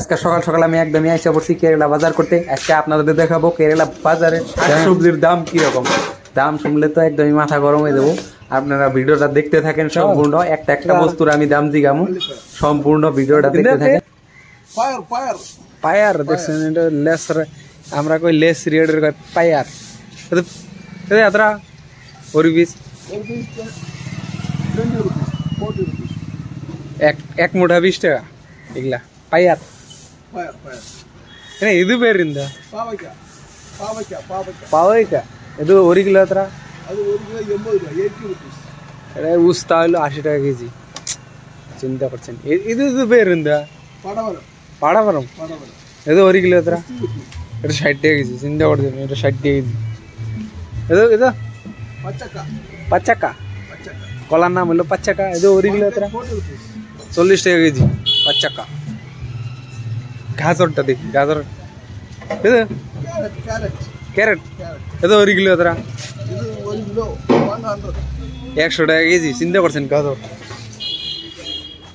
আজকে সকাল সকাল আমি একদমই আইসা পড়ছি কেরালা বাজার করতে। আজকে আপনাদের দেখাবো কেরালা বাজারে সবজির দাম কিরকম। দাম শুনলে তো একদমই মাথা গরম হয়ে যাবো। আপনারা ভিডিওটা দেখতে থাকেন সম্পূর্ণ, একটা একটা বস্তুর আমি দাম জিগামু, সম্পূর্ণ ভিডিওটা দেখতে থাকেন। পায়ার দেখছেন, এটা লেস, আমরা কই লেস রেডের কই পায়ার। এটা আদরা ওরি বিস এক মুঠা 20 টাকা এগুলা পায়ার। ಇದು ಬೇರಿಂದ ಪಾವೈಕ ಇದು 1 ಕಿಲೋ ಹತ್ರ ಉಸ್ತಾ ಇಲ್ಲ 80 টাকা কেজি। চিন্তা করছেন ಇದು ಬೇರಿಂದ পাড়াবরম ಇದು 1 ಕಿಲೋ ಹತ್ರ এটা 60 টাকা কেজি। চিন্তা করছেন এটা 60 টাকা কেজি। ಇದು পাচাকা কলার নাম হলো পাচাকা। ಇದು 1 ಕಿಲೋ ಹತ್ರ 40 টাকা কেজি পাচাকা। গাজরটা দেখি, গাজর ক্যারেট এটা 1 কিলো হತ್ರ 100 টাকা কেজি। চিন্তা করছেন গাজর।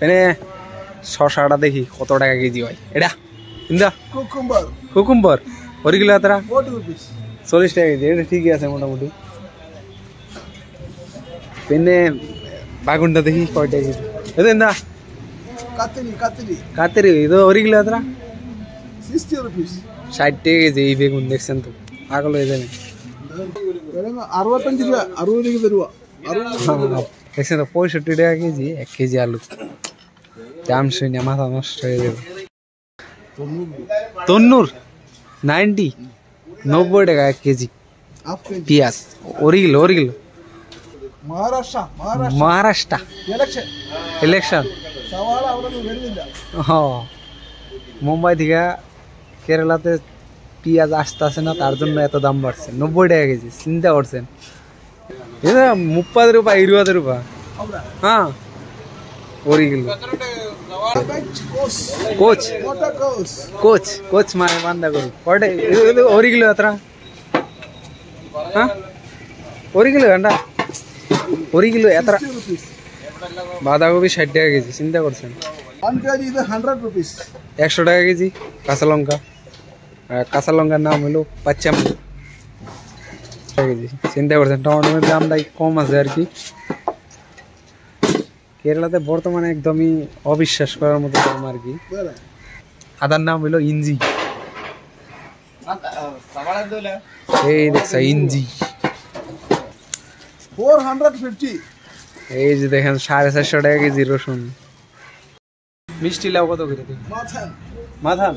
এনে শসাটা দেখি কত টাকা কেজি হয়। এটা চিন্তা কুকুম্বার 1 কিলো হತ್ರ 40 টাকা কেজি। এটা ঠিকই আছে মোটামুটি। এনে বাগুনটা দেখি কয় টাকা কেজি। এটা ইন্দা কাতেরি ಇದು 1 কিলো হತ್ರ 60 rupees 60 টাকা কেজি। এই বেগুন দেখছেন তো পাগল হয়ে যাবে। 65 টাকা 60 টাকা দেবো। দেখছেন তো 65 টাকা কেজি 1 কেজি আলু। দাম শুনে মাথা নষ্ট হয়ে যাবে। 90 টাকা 1 কেজি পেঁয়াজ। 1 কিলো মহারাষ্ট্র ইলেকশন মুম্বাই থেকে কেরালাতে পেঁয়াজ আসতেছে না, তার জন্য এত দাম বাড়ছে। 90 টাকা কেজি। চিন্তা করছেন 30 రూపాయ 20 రూపాయ। হ্যাঁ 1 কিলো কোচ মানে বান্ধা করি কয়টা 1 কিলো হತ್ರ 1 কিলো ঘন্টা 1 কিলো এত। বাঁধাকপি 60 টাকা কেজি। চিন্তা করছেন 100 টাকা কেজি। কাঁচা লঙ্কা, কাঁচা লঙ্কার নাম হলো পাঁচামি কেজি। চিন্তা করছেন টমেটোর দামটা কম আছে আর কি। কেরালাতে বর্তমানে একদমই অবিশ্বাস করার মতো দাম আর কি। আদার নাম হলো ইঞ্জি। এই দেখছ ইঞ্জি 450। এই যে দেখেন 450 টাকা কেজি রসুন। মিষ্টি লাউ কত করে? মাথান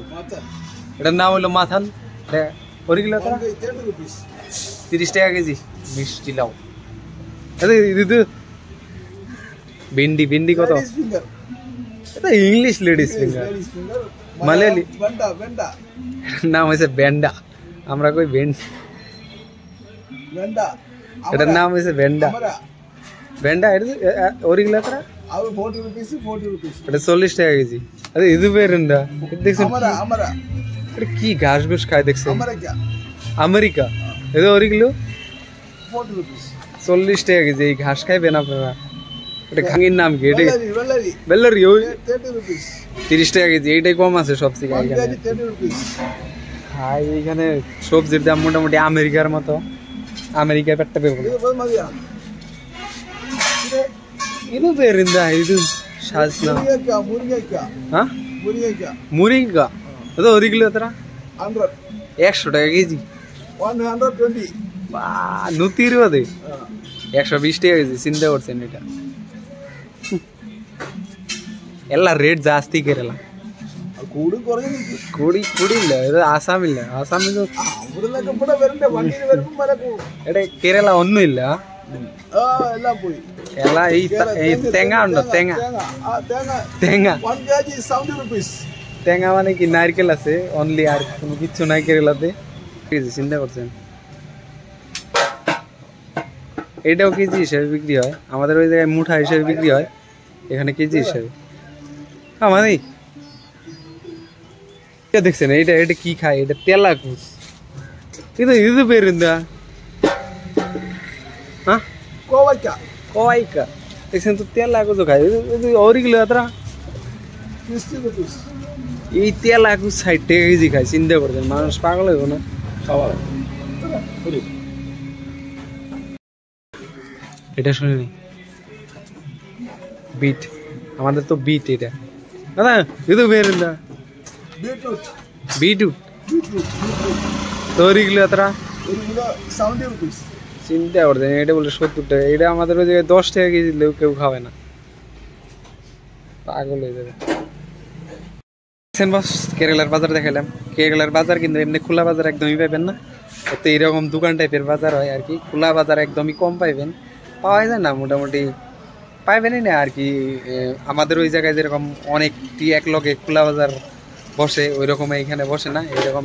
এটার নাম হলো মাথান। 1 কিলো 30 টাকা কেজি মিষ্টি লাউ। ভিন্ডি কত? এটা ইংলিশ লেডিস ফিঙ্গার, মালয়ালি নাম হয়েছে বেন্ডা। আমরা কই বেন্ডা, এটার নাম হয়েছে বেন্ডা। বেন্ডা 1 কিলো হತ್ರ 40 টাকা কেজি। আরে ಇದು ಬೇರೆಂದ দেখছেন এটা কি ঘাস ঘুষ খায় দেখছেন? আমেরিকা। এটা 1 কিলো 40 টাকা কেজি। এই ঘাস খাইবেন আপনারা? এটা ঘাঙির নাম কি? এটা বেল্লারি 30 টাকা কেজি। এইটাই কম আছে সবচেয়ে এখানে। হ্যাঁ এইখানে সবজির দাম মোটামুটি আমেরিকার মতো। আমেরিকার পেটটা পেয়ে ಇದು ಬೇರಿಂದ ಇದು ಶಾಸ್ನ ಮುರಿಂಗಾ ಅದು 1 কিলো ಹತ್ರ 100 টাকা কেজি। 120 120 টাকা কেজি। চিন্তা করছেন এটা ಎಲ್ಲ ರೇಟ್ ಜಾಸ್ತಿ ಕೇರಳ ಕೂಡಿ ಇಲ್ಲ। ಇದು ಆಸಾಮ್ ಇಲ್ಲ, ಆಸಾಮ್ ಇದು ಕೇರಳ ഒന്നും ഇല്ല। ಎಲ್ಲ ಈ ತೆಂಗ ಉಂಟು, তেঙ্গা মানে কি নারকেল আছে অনলি, আর কোনো কিছু নাই কেরালাতে। চিন্তা করছেন এটাও কেজি হিসেবে বিক্রি হয়। আমাদের ওই জায়গায় মুঠা হিসেবে বিক্রি হয়, এখানে কেজি হিসেবে। মানে দেখছেন এটা এটা কি খায়? এটা তেলাকুচ। ಇದು ಬೇರಿಂದ ಕೋವೈಕ দেখছেন তো তেলাকুচ খায়। 1 কিলো হತ್ರ 60 rupees এই তেল আকু 60 টাকা কেজি খায়, চিন্তা করছেন মানুষ পাগল হইব না? এটা শুনিনি বিট, আমাদের তো বিট এটা দাদা, ಇದು ಬೇರೆಲ್ಲ ಬೀಟ್ರೂಟ್ তৈরি কিলো এত চিন্তা করছেন, এটা বলে 70 টাকা, এটা আমাদের ওই জায়গায় 10 টাকা কেজি দিলেও কেউ খাবে না, পাগল হয়ে যাবে। বস কেরালার বাজার দেখালাম, কেরালার বাজার কিন্তু এমনি খোলা বাজার একদমই পাইবেন না, তো এইরকম দোকান টাইপের বাজার হয় আর কি। খোলা বাজার একদমই কম পাইবেন, পাওয়া যায় না, মোটামুটি পাইবেনই না আর কি। আমাদের ওই জায়গায় যেরকম অনেকটি এক লগে খোলা বাজার বসে ওই রকম এখানে বসে না, এরকম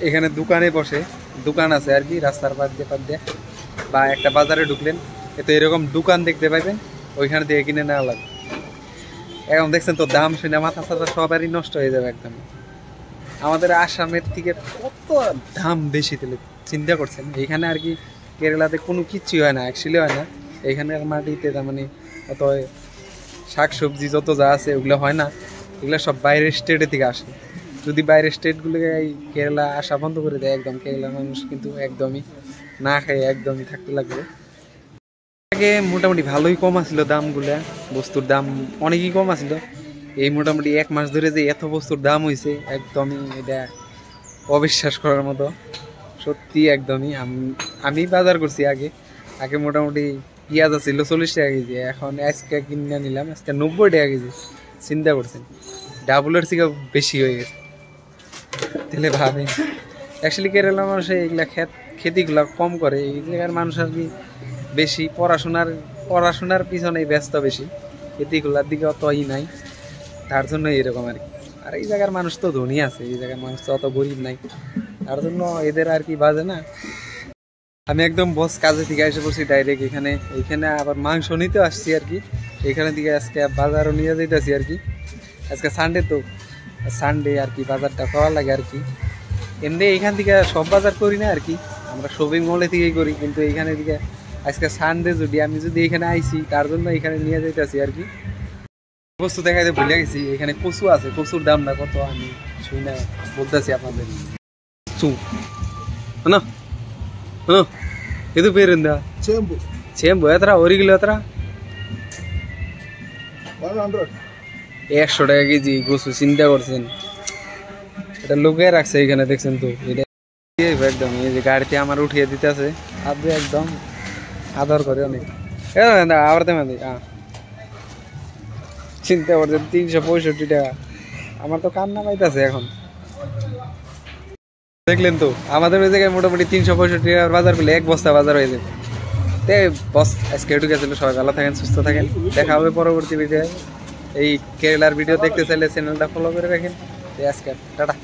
এখানে দোকানে বসে, দোকান আছে আর কি রাস্তার পাশ দিয়ে বা একটা বাজারে ঢুকলেন, এতে এরকম দোকান দেখতে পাইবেন, ওইখানে দিয়ে কিনে নেওয়া লাগবে। এখন দেখছেন তো দাম শুনে মাথা সাথা সবারই নষ্ট হয়ে যাবে একদম। আমাদের আসামের থেকে কত দাম বেশি তাহলে চিন্তা করছেন। এইখানে আর কি কেরালাতে কোনো কিচ্ছুই হয় না, অ্যাকচুয়ালি হয় না। এইখানের মাটিতে তার মানে অত শাকসবজি যত যা আছে ওগুলো হয় না, এগুলো সব বাইরের স্টেটের থেকে আসে। যদি বাইরের স্টেটগুলোকে এই কেরালা আসা বন্ধ করে দেয় একদম, কেরালার মানুষ কিন্তু একদমই না খেয়ে একদমই থাকতে লাগবে। আগে মোটামুটি ভালোই কম আসছিল দামগুলা, বস্তুর দাম অনেকই কম আসছিল। এই মোটামুটি 1 মাস ধরে যে এত বস্তুর দাম হয়েছে একদমই এটা অবিশ্বাস করার মতো, সত্যি একদমই। আমি বাজার করছি আগে মোটামুটি পেঁয়াজ ছিল 40 টাকা কেজি, এখন আজকে কিনে নিলাম আজকে 90 টাকা কেজি। চিন্তা করছেন ডাবলের থেকে বেশি হয়ে গেছে। তাহলে ভাবেন অ্যাকচুয়ালি কেরালা মানুষ এইগুলা খেতিগুলা কম করে, এই জায়গার মানুষ আর কি বেশি পড়াশোনার পিছনে ব্যস্ত, বেশি খেতিগুলার দিকে অত নাই, তার জন্য এরকম আর কি। আর এই জায়গার মানুষ তো ধনী আছে, এই জায়গার মানুষ তো অত গরিব নাই, তার জন্য এদের আর কি বাজে না। আমি একদম বস কাজে থেকে এসে পড়ছি ডাইরেক্ট এইখানে আবার মাংস নিতে আসছি আর কি। এখানে থেকে আজকে বাজারও নিয়ে যাইতেছি আর কি। আজকে সানডে তো, সানডে আর কি বাজারটা করা লাগে আর কি। এমনি এইখান থেকে সব বাজার করি না আর কি, আমরা শপিং মলে থেকেই করি, কিন্তু এইখানে থেকে আজকে সানডে আমি যদি এখানে আইছি তার জন্য এখানে নিয়ে যাইতেছি আর কি। বস্তু দেখাইতে ভুলে গেছি, এখানে কচু আছে, কচুর দামটা কত আমি শুই না বলতেছি আপনাদের। না ಇದು ಬೇರಿಂದ চেম্বু এতরা 1 কিলো এতরা 100 টাকা কেজি কচু, চিন্তা করছেন। এটা লোকে রাখছে এখানে, দেখছেন তো এটা একদম এই যে গাড়িতে আমার উঠিয়ে দিতে আছে, আদে একদম আদর করে অনেক। আবার চিন্তা করছেন 365 টাকা, আমার তো কান্না পাইতেছে এখন। দেখলেন তো আমাদের ওই জায়গায় মোটামুটি 365 টাকার বাজার করলে 1 বস্তা বাজার হয়ে যাবে। বস আজকে এটুকু ছিল, সবাই ভালো থাকেন, সুস্থ থাকেন, দেখা হবে পরবর্তী ভিডিও। এই কেরালার ভিডিও দেখতে চাইলে চ্যানেলটা ফলো করে রাখেন। আজকে টাটা।